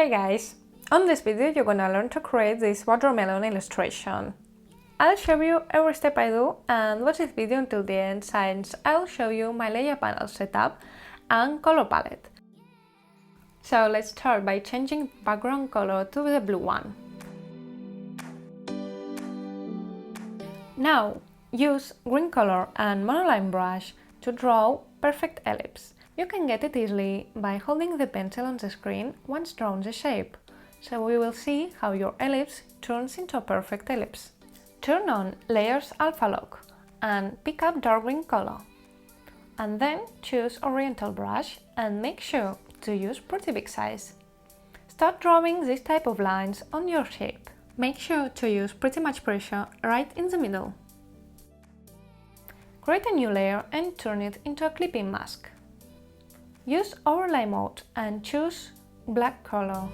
Hey guys! On this video you're gonna learn to create this watermelon illustration. I'll show you every step I do and watch this video until the end since I'll show you my layer panel setup and color palette. So let's start by changing background color to the blue one. Now use green color and monoline brush to draw perfect ellipse. You can get it easily by holding the pencil on the screen once drawn the shape, so we will see how your ellipse turns into a perfect ellipse. Turn on Layers Alpha Lock and pick up dark green color. And then choose Oriental brush and make sure to use pretty big size. Start drawing this type of lines on your shape. Make sure to use pretty much pressure right in the middle. Create a new layer and turn it into a clipping mask. Use overlay mode and choose black color.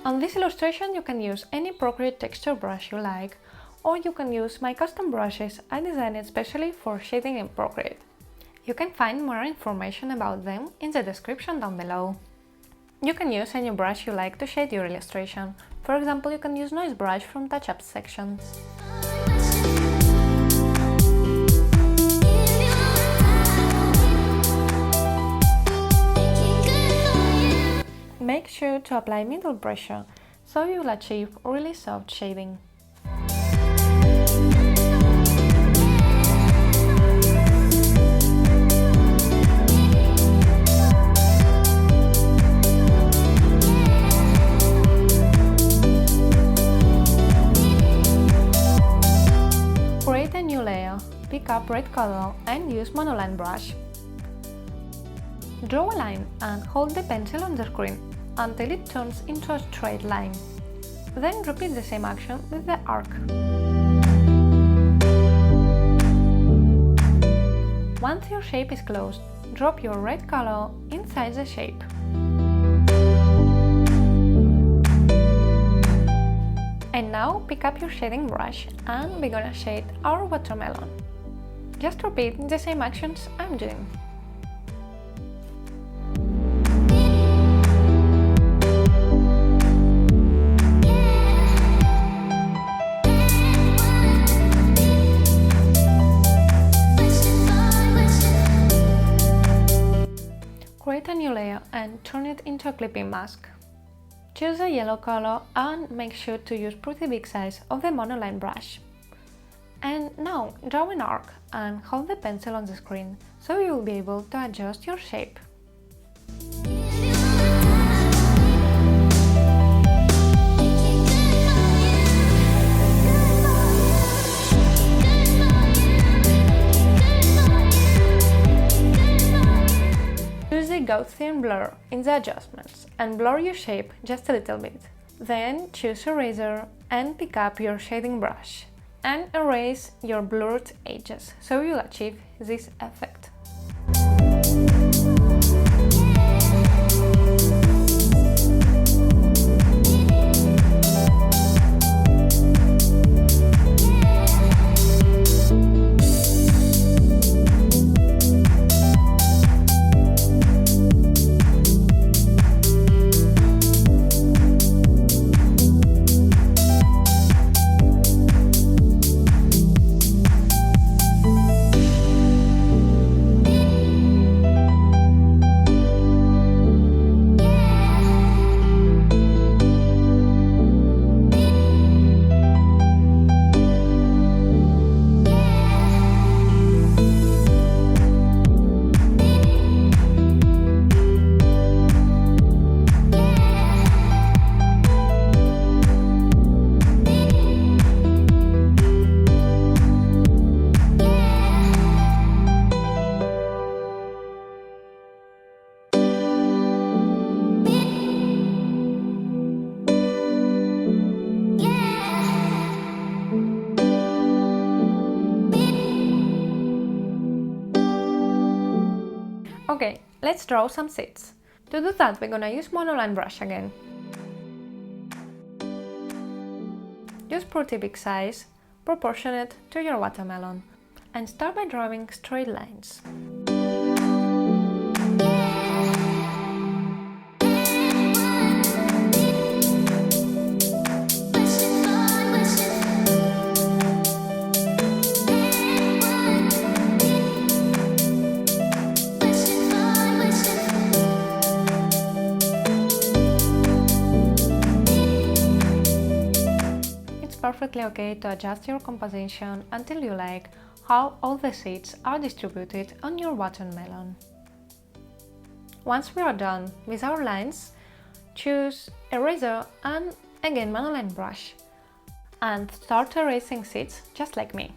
On this illustration you can use any Procreate texture brush you like, or you can use my custom brushes I designed especially for shading in Procreate. You can find more information about them in the description down below. You can use any brush you like to shade your illustration. For example, you can use Noise Brush from Touch-Up section. Make sure to apply middle pressure, so you will achieve really soft shading. Create a new layer, pick up red color and use monoline brush. Draw a line and hold the pencil on the screen until it turns into a straight line. Then repeat the same action with the arc. Once your shape is closed, drop your red color inside the shape. And now pick up your shading brush and we're gonna shade our watermelon. Just repeat the same actions I'm doing. Create a new layer and turn it into a clipping mask. Choose a yellow color and make sure to use pretty big size of the monoline brush. And now draw an arc and hold the pencil on the screen so you will be able to adjust your shape. Gaussian blur in the adjustments and blur your shape just a little bit. Then choose eraser and pick up your shading brush and erase your blurred edges so you'll achieve this effect. Okay, let's draw some seeds. To do that, we're gonna use monoline brush again. Use pretty big size, proportionate to your watermelon, and start by drawing straight lines. perfectly okay to adjust your composition until you like how all the seeds are distributed on your watermelon. Once we are done with our lines, choose eraser and again monoline brush and start erasing seeds just like me.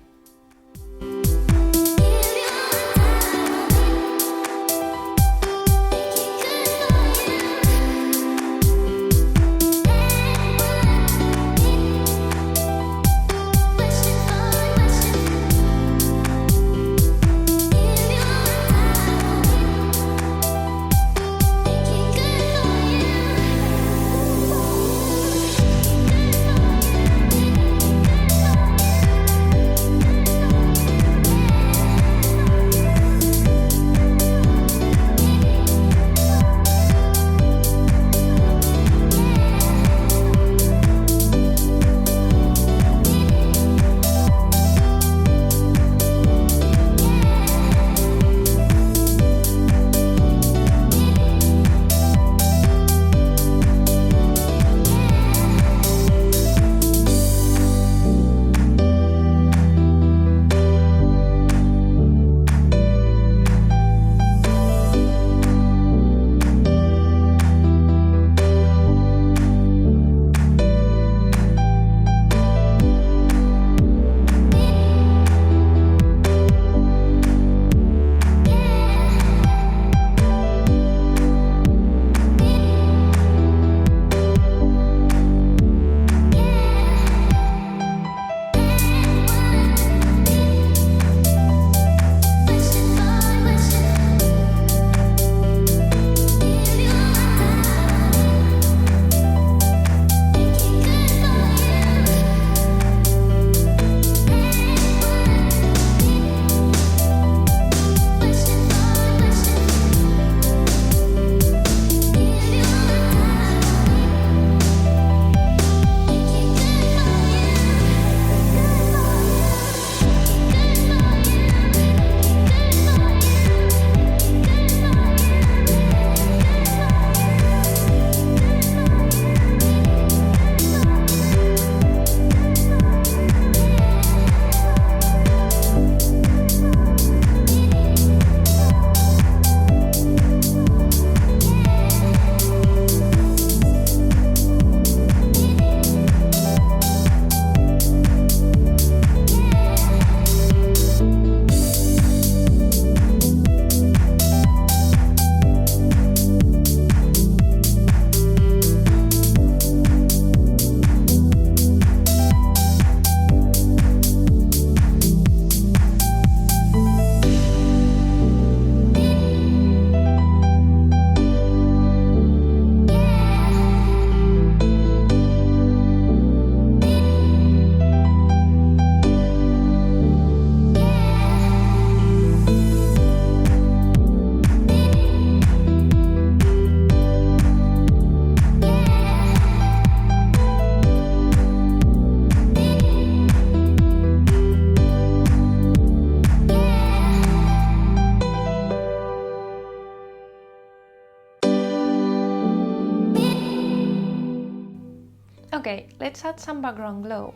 Okay, let's add some background glow.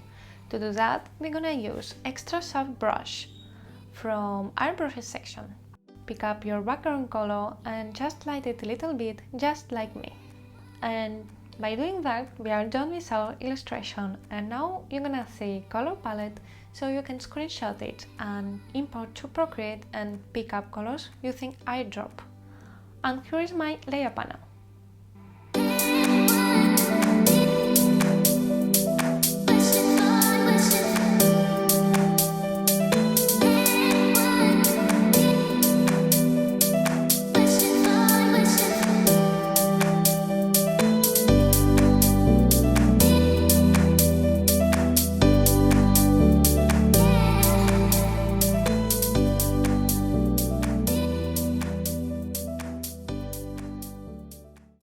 To do that, we're gonna use extra soft brush from airbrushes section. Pick up your background color and just light it a little bit, just like me. And by doing that, we are done with our illustration, and now you're gonna see color palette so you can screenshot it and import to Procreate and pick up colors using airdrop. And here is my layer panel.